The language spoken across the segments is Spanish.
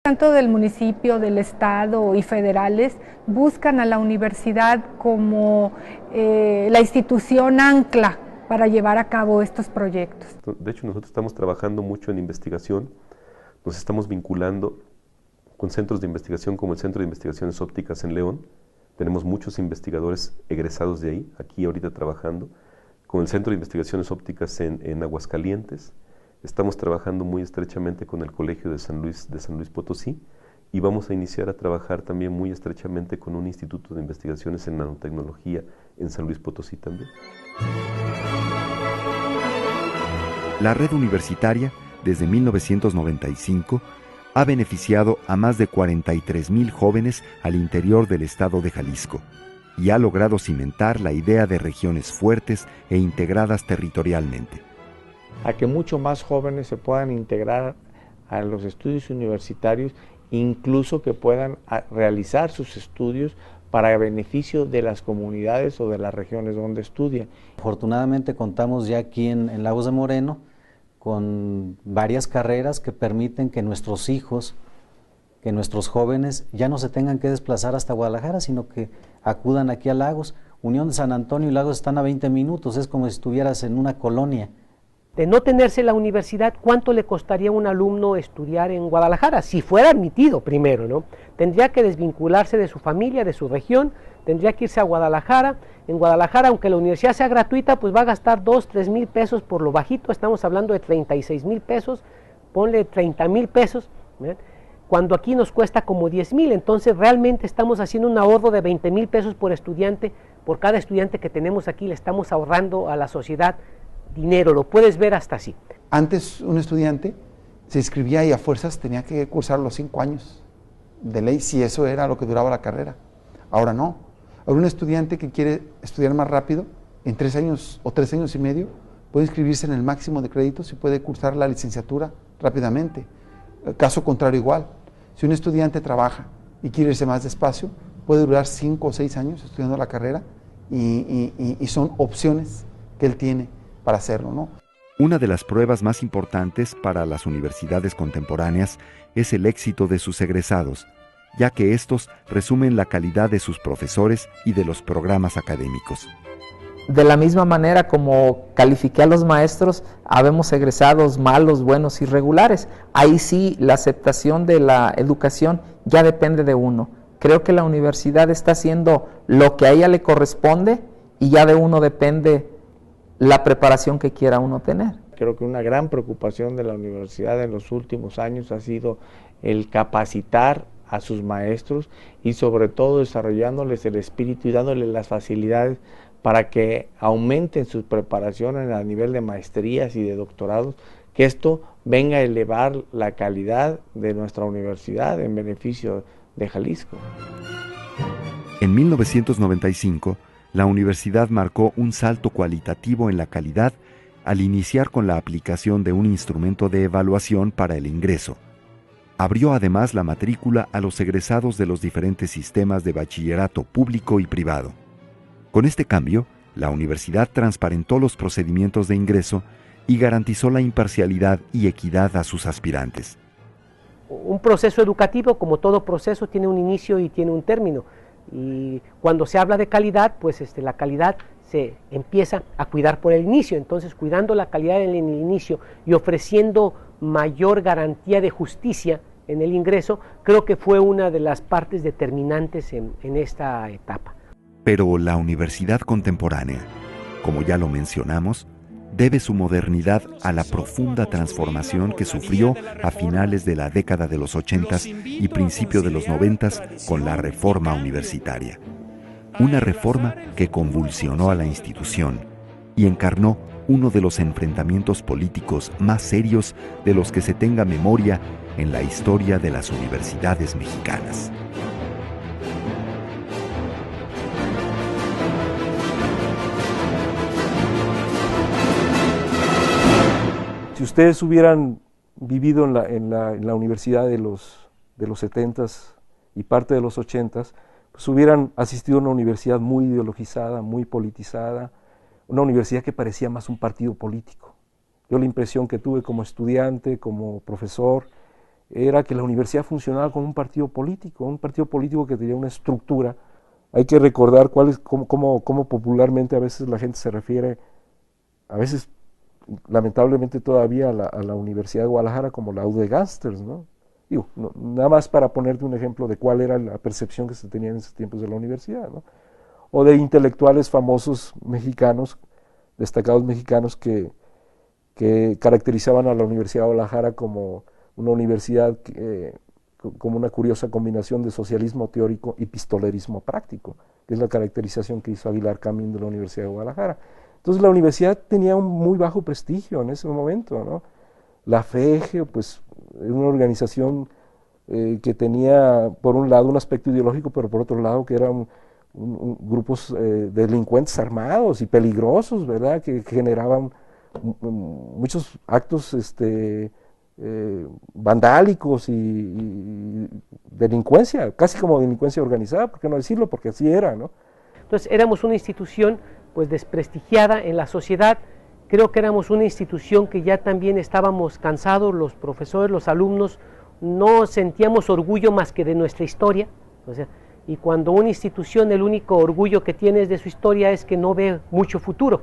tanto del municipio, del estado y federales, buscan a la universidad como la institución ancla para llevar a cabo estos proyectos. De hecho, nosotros estamos trabajando mucho en investigación, nos estamos vinculando con centros de investigación como el Centro de Investigaciones Ópticas en León. Tenemos muchos investigadores egresados de ahí, aquí ahorita trabajando, con el Centro de Investigaciones Ópticas en Aguascalientes. Estamos trabajando muy estrechamente con el Colegio de San Luis Potosí, y vamos a iniciar a trabajar también muy estrechamente con un instituto de investigaciones en nanotecnología en San Luis Potosí también. La red universitaria, desde 1995, ha beneficiado a más de 43,000 jóvenes al interior del estado de Jalisco y ha logrado cimentar la idea de regiones fuertes e integradas territorialmente. A que mucho más jóvenes se puedan integrar a los estudios universitarios, incluso que puedan realizar sus estudios para beneficio de las comunidades o de las regiones donde estudian. Afortunadamente contamos ya aquí en Lagos de Moreno con varias carreras que permiten que nuestros hijos, que nuestros jóvenes ya no se tengan que desplazar hasta Guadalajara, sino que acudan aquí a Lagos. Unión de San Antonio y Lagos están a 20 minutos, es como si estuvieras en una colonia. De no tenerse la universidad, ¿cuánto le costaría a un alumno estudiar en Guadalajara? Si fuera admitido primero, ¿no? Tendría que desvincularse de su familia, de su región, tendría que irse a Guadalajara. En Guadalajara, aunque la universidad sea gratuita, pues va a gastar 2-3 mil pesos por lo bajito, estamos hablando de 36,000 pesos, ponle 30,000 pesos, ¿verdad? Cuando aquí nos cuesta como 10,000, entonces realmente estamos haciendo un ahorro de 20,000 pesos por estudiante. Por cada estudiante que tenemos aquí le estamos ahorrando a la sociedad dinero, lo puedes ver hasta así. Antes un estudiante se inscribía y a fuerzas tenía que cursar los 5 años de ley, si eso era lo que duraba la carrera. Ahora no. Ahora un estudiante que quiere estudiar más rápido, en 3 años o 3 años y medio, puede inscribirse en el máximo de créditos y puede cursar la licenciatura rápidamente. Caso contrario igual, si un estudiante trabaja y quiere irse más despacio, puede durar 5 o 6 años estudiando la carrera y son opciones que él tiene para hacerlo, ¿no? Una de las pruebas más importantes para las universidades contemporáneas es el éxito de sus egresados, ya que estos resumen la calidad de sus profesores y de los programas académicos. De la misma manera como califiqué a los maestros, habemos egresados malos, buenos y regulares. Ahí sí, la aceptación de la educación ya depende de uno. Creo que la universidad está haciendo lo que a ella le corresponde y ya de uno depende la preparación que quiera uno tener. Creo que una gran preocupación de la universidad en los últimos años ha sido el capacitar a sus maestros y sobre todo desarrollándoles el espíritu y dándoles las facilidades para que aumenten sus preparaciones a nivel de maestrías y de doctorados, que esto venga a elevar la calidad de nuestra universidad en beneficio de Jalisco. En 1995, la universidad marcó un salto cualitativo en la calidad al iniciar con la aplicación de un instrumento de evaluación para el ingreso. Abrió además la matrícula a los egresados de los diferentes sistemas de bachillerato público y privado. Con este cambio, la universidad transparentó los procedimientos de ingreso y garantizó la imparcialidad y equidad a sus aspirantes. Un proceso educativo, como todo proceso, tiene un inicio y tiene un término. Y cuando se habla de calidad, pues la calidad se empieza a cuidar por el inicio. Entonces, cuidando la calidad en el inicio y ofreciendo mayor garantía de justicia en el ingreso, creo que fue una de las partes determinantes en esta etapa. Pero la universidad contemporánea, como ya lo mencionamos, debe su modernidad a la profunda transformación que sufrió a finales de la década de los 80s y principio de los 90s con la reforma universitaria. Una reforma que convulsionó a la institución y encarnó uno de los enfrentamientos políticos más serios de los que se tenga memoria en la historia de las universidades mexicanas. Si ustedes hubieran vivido en la universidad de los 70s y parte de los 80s, pues hubieran asistido a una universidad muy ideologizada, muy politizada, una universidad que parecía más un partido político. Yo la impresión que tuve como estudiante, como profesor, era que la universidad funcionaba como un partido político que tenía una estructura. Hay que recordar cómo popularmente a veces la gente se refiere, a veces lamentablemente todavía a la Universidad de Guadalajara como la U de gángsters, ¿no? Digo, nada más para ponerte un ejemplo de cuál era la percepción que se tenía en esos tiempos de la universidad, ¿no? O de intelectuales famosos mexicanos, destacados mexicanos que caracterizaban a la Universidad de Guadalajara como una universidad como una curiosa combinación de socialismo teórico y pistolerismo práctico, que es la caracterización que hizo Aguilar Camín de la Universidad de Guadalajara. Entonces la universidad tenía un muy bajo prestigio en ese momento, ¿no? La FEG, pues, era una organización que tenía, por un lado, un aspecto ideológico, pero por otro lado, que eran grupos delincuentes armados y peligrosos, ¿verdad?, que generaban muchos actos vandálicos y delincuencia, casi como delincuencia organizada, ¿por qué no decirlo? Porque así era, ¿no? Entonces éramos una institución pues desprestigiada en la sociedad. Creo que éramos una institución que ya también estábamos cansados, los profesores, los alumnos, no sentíamos orgullo más que de nuestra historia, o sea, y cuando una institución el único orgullo que tiene de su historia es que no ve mucho futuro.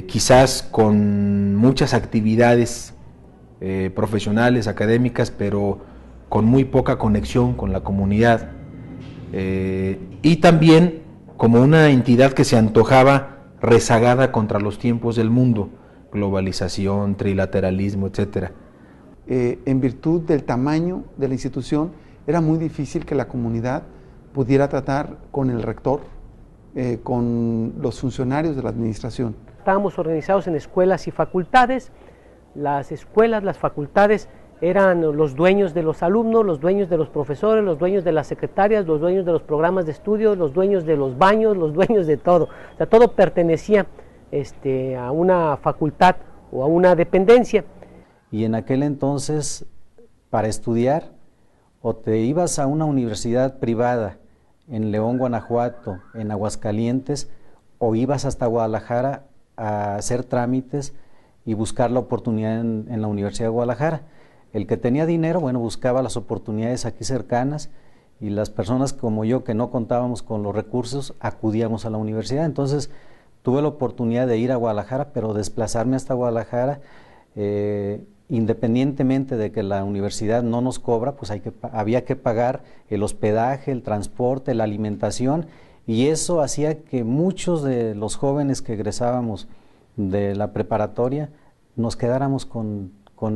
Quizás con muchas actividades profesionales, académicas, pero con muy poca conexión con la comunidad, y también como una entidad que se antojaba rezagada contra los tiempos del mundo, globalización, trilateralismo, etcétera. En virtud del tamaño de la institución, era muy difícil que la comunidad pudiera tratar con el rector, con los funcionarios de la administración. Estábamos organizados en escuelas y facultades. Las escuelas, las facultades eran los dueños de los alumnos, los dueños de los profesores, los dueños de las secretarias, los dueños de los programas de estudio, los dueños de los baños, los dueños de todo. O sea, todo pertenecía a una facultad o a una dependencia. Y en aquel entonces, para estudiar, o te ibas a una universidad privada en León, Guanajuato, en Aguascalientes, o ibas hasta Guadalajara a hacer trámites y buscar la oportunidad en la Universidad de Guadalajara. El que tenía dinero, bueno, buscaba las oportunidades aquí cercanas, y las personas como yo que no contábamos con los recursos, acudíamos a la universidad. Entonces tuve la oportunidad de ir a Guadalajara, pero desplazarme hasta Guadalajara, independientemente de que la universidad no nos cobra, pues había que pagar el hospedaje, el transporte, la alimentación, y eso hacía que muchos de los jóvenes que egresábamos de la preparatoria nos quedáramos con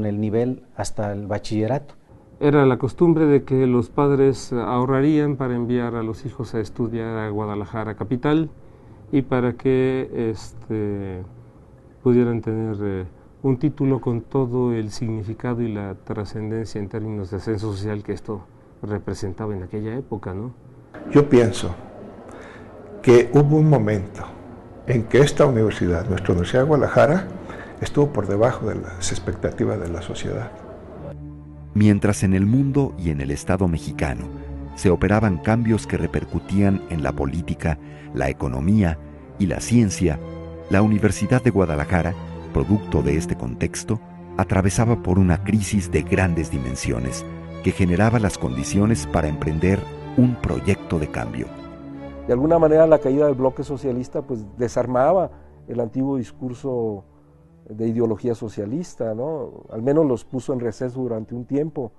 el nivel hasta el bachillerato. Era la costumbre de que los padres ahorrarían para enviar a los hijos a estudiar a Guadalajara capital y para que pudieran tener un título con todo el significado y la trascendencia en términos de ascenso social que esto representaba en aquella época, ¿no? Yo pienso que hubo un momento en que esta universidad, nuestra Universidad de Guadalajara, estuvo por debajo de las expectativas de la sociedad. Mientras en el mundo y en el Estado mexicano se operaban cambios que repercutían en la política, la economía y la ciencia, la Universidad de Guadalajara, producto de este contexto, atravesaba por una crisis de grandes dimensiones que generaba las condiciones para emprender un proyecto de cambio. De alguna manera la caída del bloque socialista pues desarmaba el antiguo discurso de ideología socialista, ¿no? Al menos los puso en receso durante un tiempo.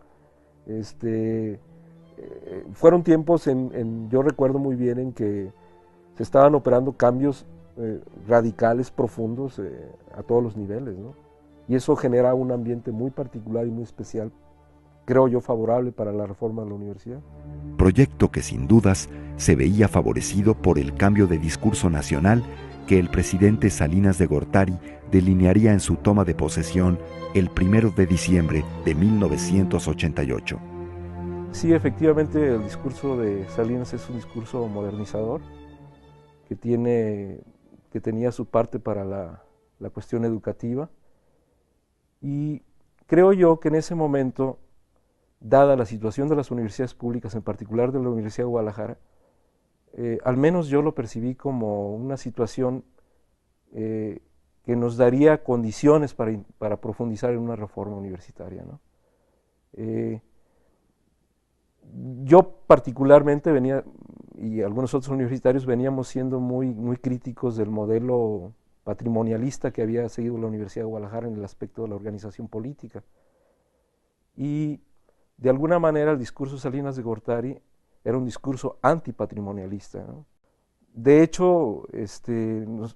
Fueron tiempos yo recuerdo muy bien en que se estaban operando cambios radicales, profundos, a todos los niveles, ¿no? Y eso genera un ambiente muy particular y muy especial, creo yo, favorable para la reforma de la universidad. Proyecto que sin dudas se veía favorecido por el cambio de discurso nacional que el presidente Salinas de Gortari delinearía en su toma de posesión el 1 de diciembre de 1988. Sí, efectivamente, el discurso de Salinas es un discurso modernizador que tenía su parte para la cuestión educativa, y creo yo que en ese momento, dada la situación de las universidades públicas, en particular de la Universidad de Guadalajara, al menos yo lo percibí como una situación que nos daría condiciones para profundizar en una reforma universitaria, ¿no? Yo particularmente venía, y algunos otros universitarios veníamos siendo muy críticos del modelo patrimonialista que había seguido la Universidad de Guadalajara en el aspecto de la organización política. Y de alguna manera el discurso de Salinas de Gortari era un discurso antipatrimonialista, ¿no? De hecho,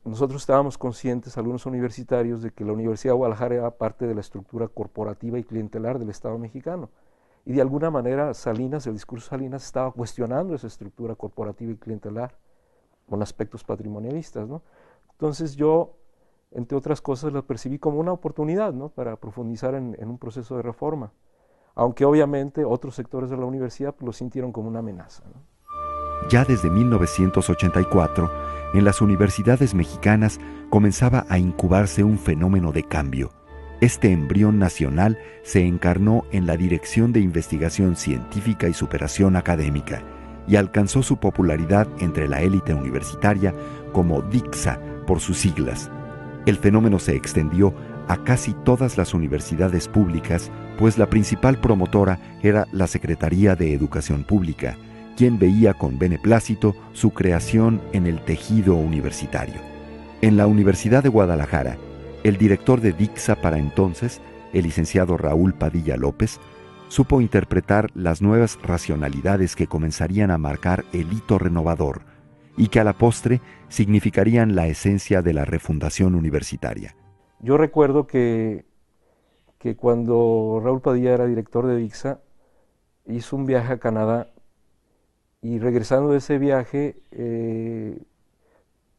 nosotros estábamos conscientes, algunos universitarios, de que la Universidad de Guadalajara era parte de la estructura corporativa y clientelar del Estado mexicano. Y de alguna manera Salinas, el discurso de Salinas, estaba cuestionando esa estructura corporativa y clientelar con aspectos patrimonialistas, ¿no? Entonces yo, entre otras cosas, la percibí como una oportunidad, ¿no?, para profundizar en un proceso de reforma, aunque obviamente otros sectores de la universidad pues, lo sintieron como una amenaza, ¿no? Ya desde 1984, en las universidades mexicanas comenzaba a incubarse un fenómeno de cambio. Este embrión nacional se encarnó en la Dirección de Investigación Científica y Superación Académica y alcanzó su popularidad entre la élite universitaria como DICSA por sus siglas. El fenómeno se extendió a casi todas las universidades públicas, pues la principal promotora era la Secretaría de Educación Pública, quien veía con beneplácito su creación en el tejido universitario. En la Universidad de Guadalajara, el director de DICSA para entonces, el licenciado Raúl Padilla López, supo interpretar las nuevas racionalidades que comenzarían a marcar el hito renovador y que a la postre significarían la esencia de la refundación universitaria. Yo recuerdo que cuando Raúl Padilla era director de DICSA, hizo un viaje a Canadá y regresando de ese viaje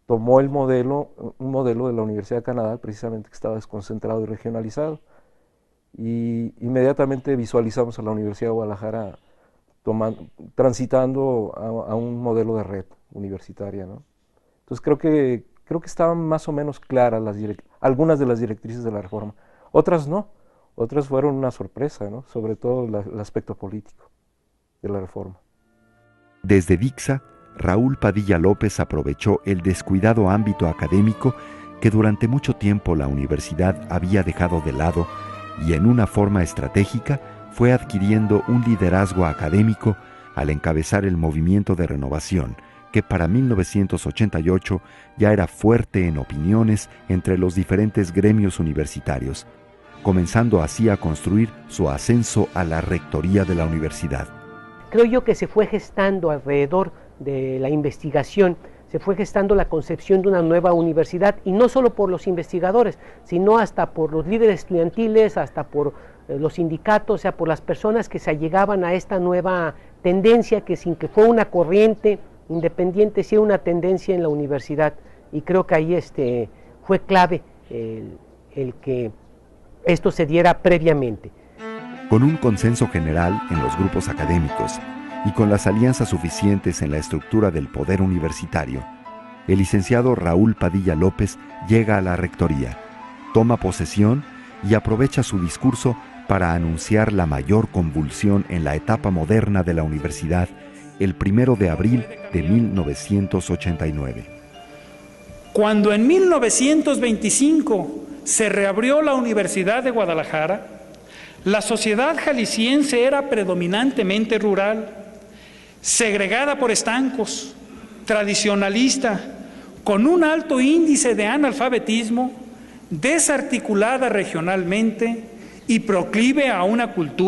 tomó un modelo de la Universidad de Canadá, precisamente que estaba desconcentrado y regionalizado, y inmediatamente visualizamos a la Universidad de Guadalajara transitando a un modelo de red universitaria, ¿no? Entonces creo que estaban más o menos claras algunas de las directrices de la reforma, otras no, otras fueron una sorpresa, ¿no?, sobre todo el aspecto político de la reforma. Desde DICSA, Raúl Padilla López aprovechó el descuidado ámbito académico que durante mucho tiempo la universidad había dejado de lado y en una forma estratégica fue adquiriendo un liderazgo académico al encabezar el movimiento de renovación que para 1988 ya era fuerte en opiniones entre los diferentes gremios universitarios, comenzando así a construir su ascenso a la rectoría de la universidad. Creo yo que se fue gestando alrededor de la investigación, se fue gestando la concepción de una nueva universidad, y no solo por los investigadores, sino hasta por los líderes estudiantiles, hasta por los sindicatos, o sea, por las personas que se allegaban a esta nueva tendencia, que sin que fue una corriente independiente, sí una tendencia en la universidad, y creo que ahí fue clave el que esto se diera previamente. Con un consenso general en los grupos académicos y con las alianzas suficientes en la estructura del poder universitario, el licenciado Raúl Padilla López llega a la rectoría, toma posesión y aprovecha su discurso para anunciar la mayor convulsión en la etapa moderna de la universidad el 1 de abril de 1989. Cuando en 1925 se reabrió la Universidad de Guadalajara, la sociedad jalisciense era predominantemente rural, segregada por estancos, tradicionalista, con un alto índice de analfabetismo, desarticulada regionalmente y proclive a una cultura